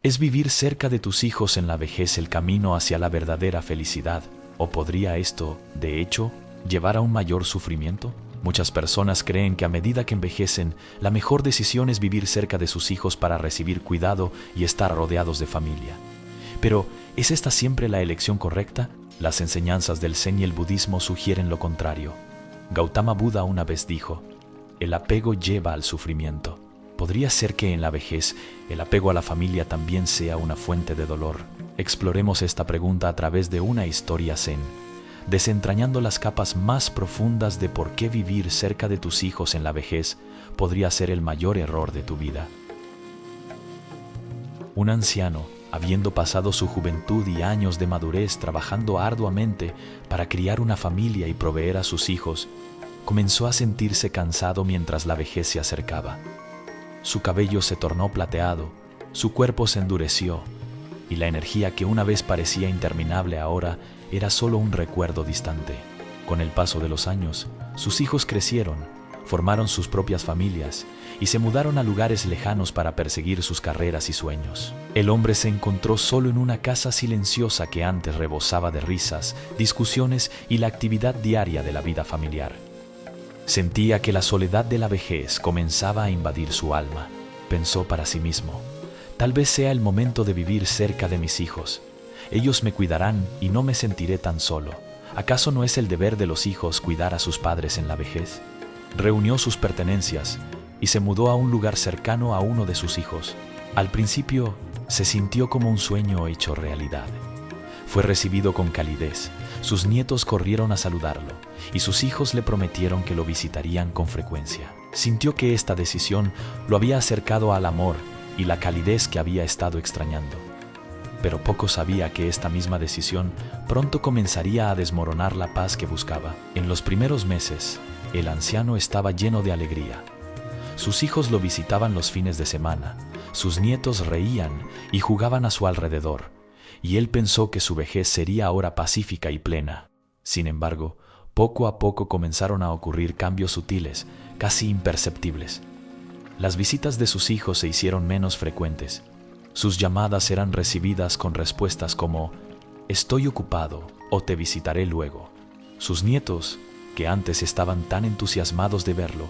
¿Es vivir cerca de tus hijos en la vejez el camino hacia la verdadera felicidad? ¿O podría esto, de hecho, llevar a un mayor sufrimiento? Muchas personas creen que a medida que envejecen, la mejor decisión es vivir cerca de sus hijos para recibir cuidado y estar rodeados de familia. Pero, ¿es esta siempre la elección correcta? Las enseñanzas del Zen y el budismo sugieren lo contrario. Gautama Buda una vez dijo: el apego lleva al sufrimiento. ¿Podría ser que en la vejez el apego a la familia también sea una fuente de dolor? Exploremos esta pregunta a través de una historia Zen, desentrañando las capas más profundas de por qué vivir cerca de tus hijos en la vejez podría ser el mayor error de tu vida. Un anciano, habiendo pasado su juventud y años de madurez trabajando arduamente para criar una familia y proveer a sus hijos, comenzó a sentirse cansado mientras la vejez se acercaba. Su cabello se tornó plateado, su cuerpo se endureció, y la energía que una vez parecía interminable ahora era solo un recuerdo distante. Con el paso de los años, sus hijos crecieron, formaron sus propias familias y se mudaron a lugares lejanos para perseguir sus carreras y sueños. El hombre se encontró solo en una casa silenciosa que antes rebosaba de risas, discusiones y la actividad diaria de la vida familiar. Sentía que la soledad de la vejez comenzaba a invadir su alma. Pensó para sí mismo: tal vez sea el momento de vivir cerca de mis hijos. Ellos me cuidarán y no me sentiré tan solo. ¿Acaso no es el deber de los hijos cuidar a sus padres en la vejez? Reunió sus pertenencias y se mudó a un lugar cercano a uno de sus hijos. Al principio se sintió como un sueño hecho realidad. Fue recibido con calidez. Sus nietos corrieron a saludarlo y sus hijos le prometieron que lo visitarían con frecuencia. Sintió que esta decisión lo había acercado al amor y la calidez que había estado extrañando. Pero poco sabía que esta misma decisión pronto comenzaría a desmoronar la paz que buscaba. En los primeros meses, el anciano estaba lleno de alegría. Sus hijos lo visitaban los fines de semana, sus nietos reían y jugaban a su alrededor, y él pensó que su vejez sería ahora pacífica y plena. Sin embargo, poco a poco comenzaron a ocurrir cambios sutiles, casi imperceptibles. Las visitas de sus hijos se hicieron menos frecuentes. Sus llamadas eran recibidas con respuestas como «estoy ocupado» o «te visitaré luego». Sus nietos, que antes estaban tan entusiasmados de verlo,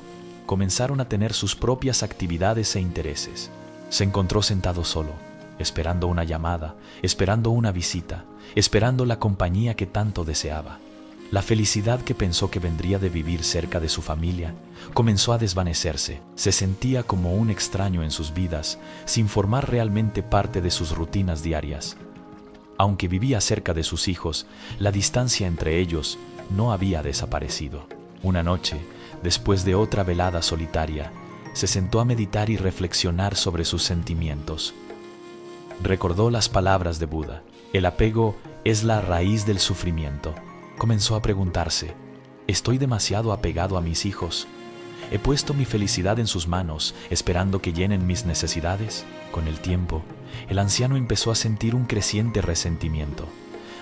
comenzaron a tener sus propias actividades e intereses. Se encontró sentado solo, esperando una llamada, esperando una visita, esperando la compañía que tanto deseaba. La felicidad que pensó que vendría de vivir cerca de su familia comenzó a desvanecerse. Se sentía como un extraño en sus vidas, sin formar realmente parte de sus rutinas diarias. Aunque vivía cerca de sus hijos, la distancia entre ellos no había desaparecido. Una noche, después de otra velada solitaria, se sentó a meditar y reflexionar sobre sus sentimientos. Recordó las palabras de Buda: el apego es la raíz del sufrimiento. Comenzó a preguntarse: ¿estoy demasiado apegado a mis hijos? ¿He puesto mi felicidad en sus manos, esperando que llenen mis necesidades? Con el tiempo, el anciano empezó a sentir un creciente resentimiento.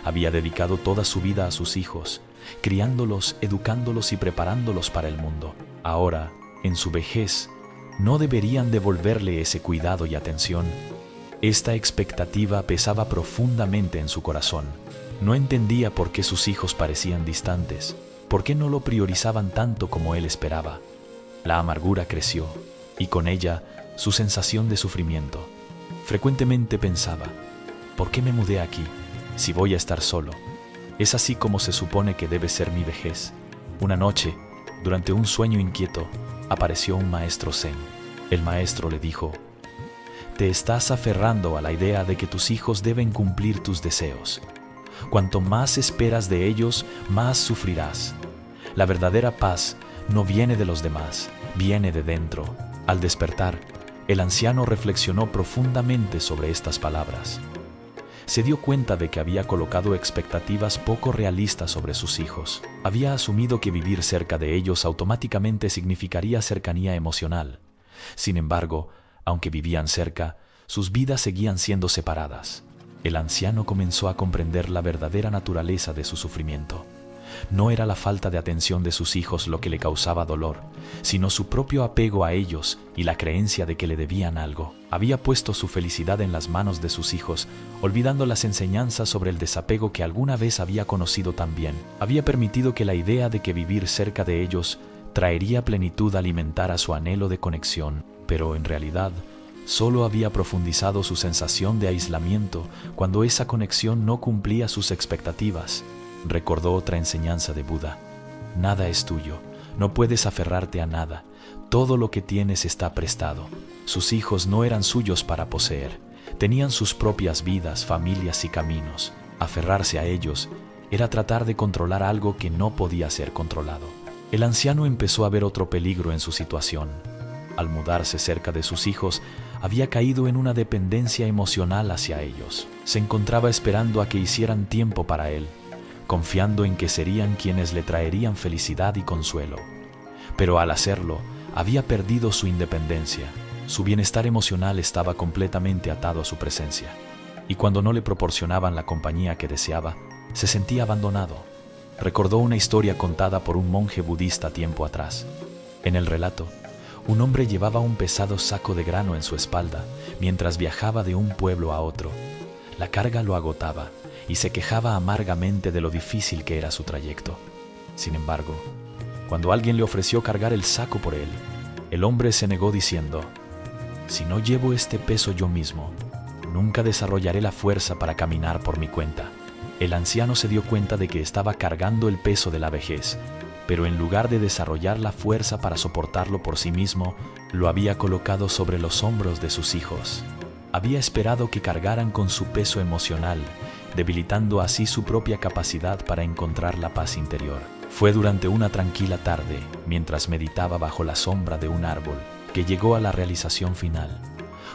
Había dedicado toda su vida a sus hijos, criándolos, educándolos y preparándolos para el mundo. Ahora, en su vejez, ¿no deberían devolverle ese cuidado y atención? Esta expectativa pesaba profundamente en su corazón. No entendía por qué sus hijos parecían distantes, por qué no lo priorizaban tanto como él esperaba. La amargura creció, y con ella su sensación de sufrimiento. Frecuentemente pensaba: ¿por qué me mudé aquí, si voy a estar solo? ¿Es así como se supone que debe ser mi vejez? Una noche, durante un sueño inquieto, apareció un maestro Zen. El maestro le dijo: te estás aferrando a la idea de que tus hijos deben cumplir tus deseos. Cuanto más esperas de ellos, más sufrirás. La verdadera paz no viene de los demás, viene de dentro. Al despertar, el anciano reflexionó profundamente sobre estas palabras. Se dio cuenta de que había colocado expectativas poco realistas sobre sus hijos. Había asumido que vivir cerca de ellos automáticamente significaría cercanía emocional. Sin embargo, aunque vivían cerca, sus vidas seguían siendo separadas. El anciano comenzó a comprender la verdadera naturaleza de su sufrimiento. No era la falta de atención de sus hijos lo que le causaba dolor, sino su propio apego a ellos y la creencia de que le debían algo. Había puesto su felicidad en las manos de sus hijos, olvidando las enseñanzas sobre el desapego que alguna vez había conocido tan bien. Había permitido que la idea de que vivir cerca de ellos traería plenitud alimentara su anhelo de conexión, pero en realidad solo había profundizado su sensación de aislamiento cuando esa conexión no cumplía sus expectativas. Recordó otra enseñanza de Buda: nada es tuyo, no puedes aferrarte a nada, todo lo que tienes está prestado. Sus hijos no eran suyos para poseer, tenían sus propias vidas, familias y caminos. Aferrarse a ellos era tratar de controlar algo que no podía ser controlado. El anciano empezó a ver otro peligro en su situación. Al mudarse cerca de sus hijos, había caído en una dependencia emocional hacia ellos. Se encontraba esperando a que hicieran tiempo para él, confiando en que serían quienes le traerían felicidad y consuelo. Pero al hacerlo, había perdido su independencia. Su bienestar emocional estaba completamente atado a su presencia, y cuando no le proporcionaban la compañía que deseaba, se sentía abandonado. Recordó una historia contada por un monje budista tiempo atrás. En el relato, un hombre llevaba un pesado saco de grano en su espalda mientras viajaba de un pueblo a otro. La carga lo agotaba y se quejaba amargamente de lo difícil que era su trayecto. Sin embargo, cuando alguien le ofreció cargar el saco por él, el hombre se negó diciendo: «Si no llevo este peso yo mismo, nunca desarrollaré la fuerza para caminar por mi cuenta». El anciano se dio cuenta de que estaba cargando el peso de la vejez, pero en lugar de desarrollar la fuerza para soportarlo por sí mismo, lo había colocado sobre los hombros de sus hijos. Había esperado que cargaran con su peso emocional, debilitando así su propia capacidad para encontrar la paz interior. Fue durante una tranquila tarde, mientras meditaba bajo la sombra de un árbol, que llegó a la realización final.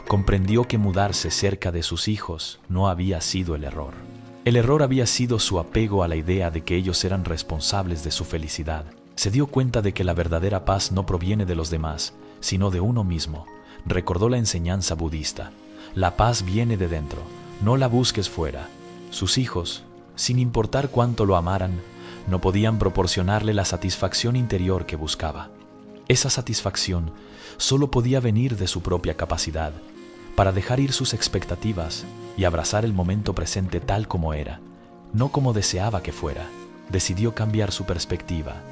Comprendió que mudarse cerca de sus hijos no había sido el error. El error había sido su apego a la idea de que ellos eran responsables de su felicidad. Se dio cuenta de que la verdadera paz no proviene de los demás, sino de uno mismo. Recordó la enseñanza budista: la paz viene de dentro, no la busques fuera. Sus hijos, sin importar cuánto lo amaran, no podían proporcionarle la satisfacción interior que buscaba. Esa satisfacción solo podía venir de su propia capacidad para dejar ir sus expectativas y abrazar el momento presente tal como era, no como deseaba que fuera. Decidió cambiar su perspectiva.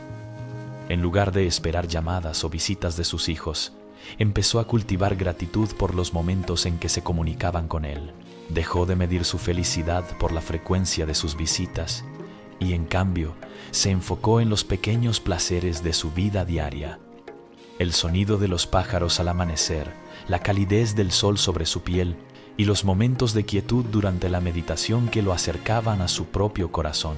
En lugar de esperar llamadas o visitas de sus hijos, empezó a cultivar gratitud por los momentos en que se comunicaban con él. Dejó de medir su felicidad por la frecuencia de sus visitas y, en cambio, se enfocó en los pequeños placeres de su vida diaria. El sonido de los pájaros al amanecer, la calidez del sol sobre su piel y los momentos de quietud durante la meditación que lo acercaban a su propio corazón.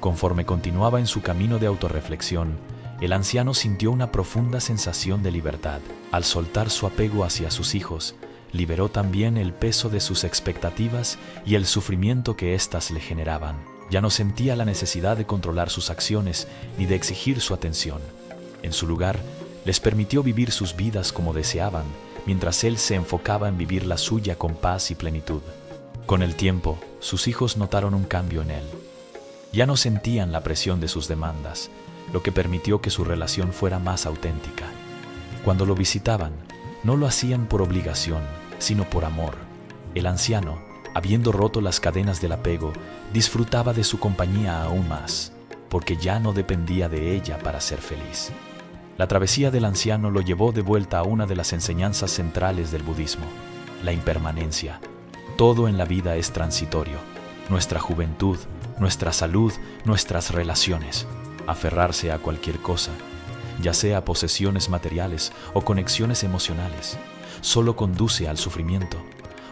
Conforme continuaba en su camino de autorreflexión, el anciano sintió una profunda sensación de libertad. Al soltar su apego hacia sus hijos, liberó también el peso de sus expectativas y el sufrimiento que éstas le generaban. Ya no sentía la necesidad de controlar sus acciones ni de exigir su atención. En su lugar, les permitió vivir sus vidas como deseaban, mientras él se enfocaba en vivir la suya con paz y plenitud. Con el tiempo, sus hijos notaron un cambio en él. Ya no sentían la presión de sus demandas, lo que permitió que su relación fuera más auténtica. Cuando lo visitaban, no lo hacían por obligación, sino por amor. El anciano, habiendo roto las cadenas del apego, disfrutaba de su compañía aún más, porque ya no dependía de ella para ser feliz. La travesía del anciano lo llevó de vuelta a una de las enseñanzas centrales del budismo: la impermanencia. Todo en la vida es transitorio: nuestra juventud, nuestra salud, nuestras relaciones. Aferrarse a cualquier cosa, ya sea posesiones materiales o conexiones emocionales, solo conduce al sufrimiento,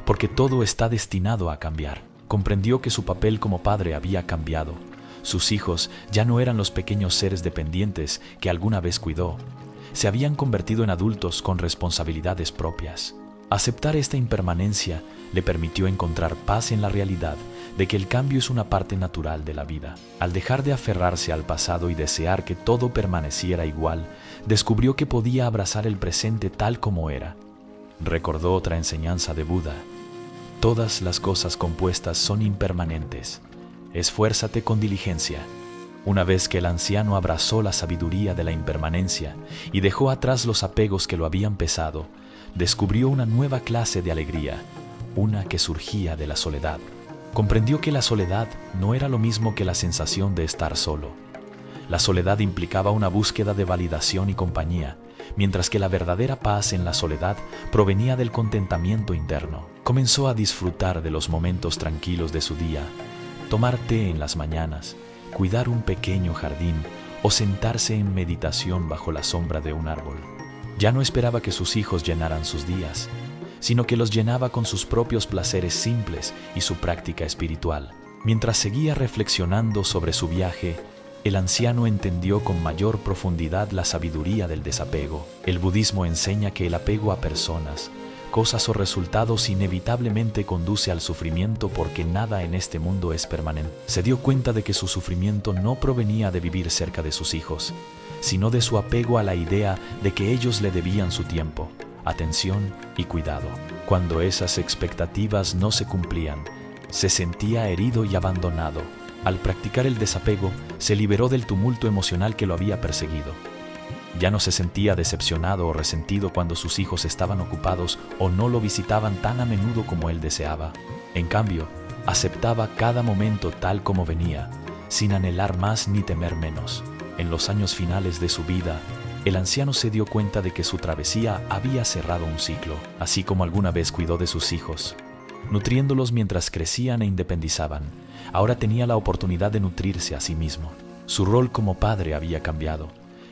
porque todo está destinado a cambiar. Comprendió que su papel como padre había cambiado. Sus hijos ya no eran los pequeños seres dependientes que alguna vez cuidó. Se habían convertido en adultos con responsabilidades propias. Aceptar esta impermanencia le permitió encontrar paz en la realidad de que el cambio es una parte natural de la vida. Al dejar de aferrarse al pasado y desear que todo permaneciera igual, descubrió que podía abrazar el presente tal como era. Recordó otra enseñanza de Buda: todas las cosas compuestas son impermanentes. Esfuérzate con diligencia. Una vez que el anciano abrazó la sabiduría de la impermanencia y dejó atrás los apegos que lo habían pesado, descubrió una nueva clase de alegría, una que surgía de la soledad. Comprendió que la soledad no era lo mismo que la sensación de estar solo. La soledad implicaba una búsqueda de validación y compañía, mientras que la verdadera paz en la soledad provenía del contentamiento interno. Comenzó a disfrutar de los momentos tranquilos de su día, tomar té en las mañanas, cuidar un pequeño jardín o sentarse en meditación bajo la sombra de un árbol. Ya no esperaba que sus hijos llenaran sus días, sino que los llenaba con sus propios placeres simples y su práctica espiritual. Mientras seguía reflexionando sobre su viaje, el anciano entendió con mayor profundidad la sabiduría del desapego. El budismo enseña que el apego a personas, cosas o resultados inevitablemente conduce al sufrimiento porque nada en este mundo es permanente. Se dio cuenta de que su sufrimiento no provenía de vivir cerca de sus hijos, sino de su apego a la idea de que ellos le debían su tiempo, atención y cuidado. Cuando esas expectativas no se cumplían, se sentía herido y abandonado. Al practicar el desapego, se liberó del tumulto emocional que lo había perseguido. Ya no se sentía decepcionado o resentido cuando sus hijos estaban ocupados o no lo visitaban tan a menudo como él deseaba. En cambio, aceptaba cada momento tal como venía, sin anhelar más ni temer menos. En los años finales de su vida, el anciano se dio cuenta de que su travesía había cerrado un ciclo, así como alguna vez cuidó de sus hijos, nutriéndolos mientras crecían e independizaban. Ahora tenía la oportunidad de nutrirse a sí mismo. Su rol como padre había cambiado,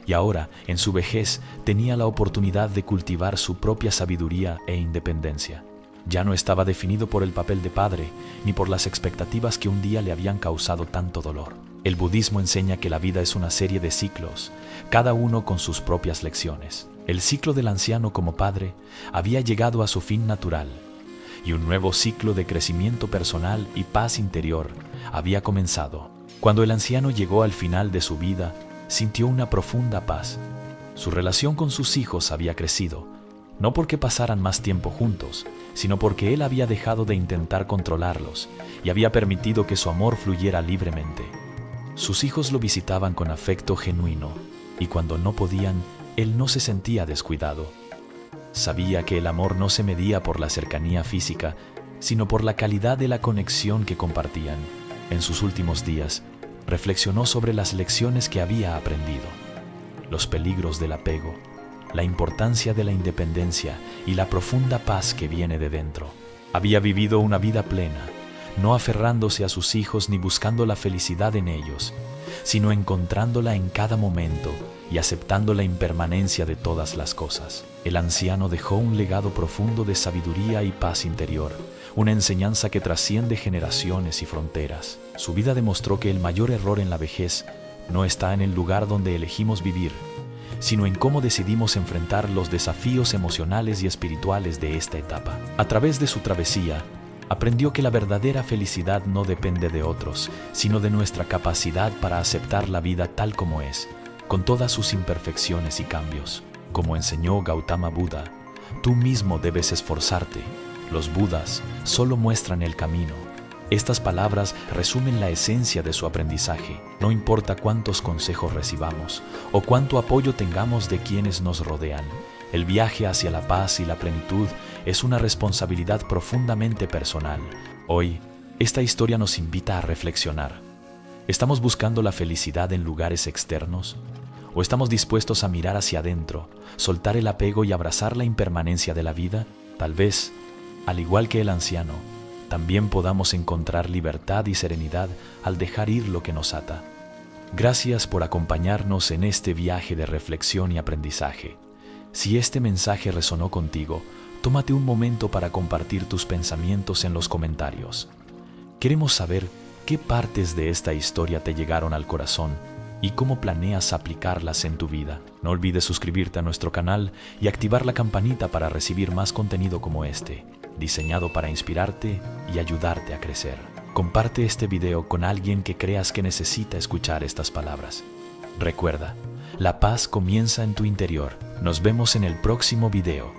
y ahora, en su vejez, tenía la oportunidad de cultivar su propia sabiduría e independencia. Ya no estaba definido por el papel de padre, ni por las expectativas que un día le habían causado tanto dolor. El budismo enseña que la vida es una serie de ciclos, cada uno con sus propias lecciones. El ciclo del anciano como padre había llegado a su fin natural, y un nuevo ciclo de crecimiento personal y paz interior había comenzado. Cuando el anciano llegó al final de su vida, sintió una profunda paz. Su relación con sus hijos había crecido, no porque pasaran más tiempo juntos, sino porque él había dejado de intentar controlarlos y había permitido que su amor fluyera libremente. Sus hijos lo visitaban con afecto genuino, y cuando no podían, él no se sentía descuidado. Sabía que el amor no se medía por la cercanía física, sino por la calidad de la conexión que compartían. En sus últimos días, reflexionó sobre las lecciones que había aprendido, los peligros del apego, la importancia de la independencia y la profunda paz que viene de dentro. Había vivido una vida plena, no aferrándose a sus hijos ni buscando la felicidad en ellos, sino encontrándola en cada momento y aceptando la impermanencia de todas las cosas. El anciano dejó un legado profundo de sabiduría y paz interior, una enseñanza que trasciende generaciones y fronteras. Su vida demostró que el mayor error en la vejez no está en el lugar donde elegimos vivir, sino en cómo decidimos enfrentar los desafíos emocionales y espirituales de esta etapa. A través de su travesía, aprendió que la verdadera felicidad no depende de otros, sino de nuestra capacidad para aceptar la vida tal como es, con todas sus imperfecciones y cambios. Como enseñó Gautama Buda, tú mismo debes esforzarte. Los Budas solo muestran el camino. Estas palabras resumen la esencia de su aprendizaje. No importa cuántos consejos recibamos o cuánto apoyo tengamos de quienes nos rodean, el viaje hacia la paz y la plenitud es una responsabilidad profundamente personal. Hoy, esta historia nos invita a reflexionar. ¿Estamos buscando la felicidad en lugares externos? ¿O estamos dispuestos a mirar hacia adentro, soltar el apego y abrazar la impermanencia de la vida? Tal vez, al igual que el anciano, también podamos encontrar libertad y serenidad al dejar ir lo que nos ata. Gracias por acompañarnos en este viaje de reflexión y aprendizaje. Si este mensaje resonó contigo, tómate un momento para compartir tus pensamientos en los comentarios. Queremos saber qué partes de esta historia te llegaron al corazón y cómo planeas aplicarlas en tu vida. No olvides suscribirte a nuestro canal y activar la campanita para recibir más contenido como este, diseñado para inspirarte y ayudarte a crecer. Comparte este video con alguien que creas que necesita escuchar estas palabras. Recuerda, la paz comienza en tu interior. Nos vemos en el próximo video.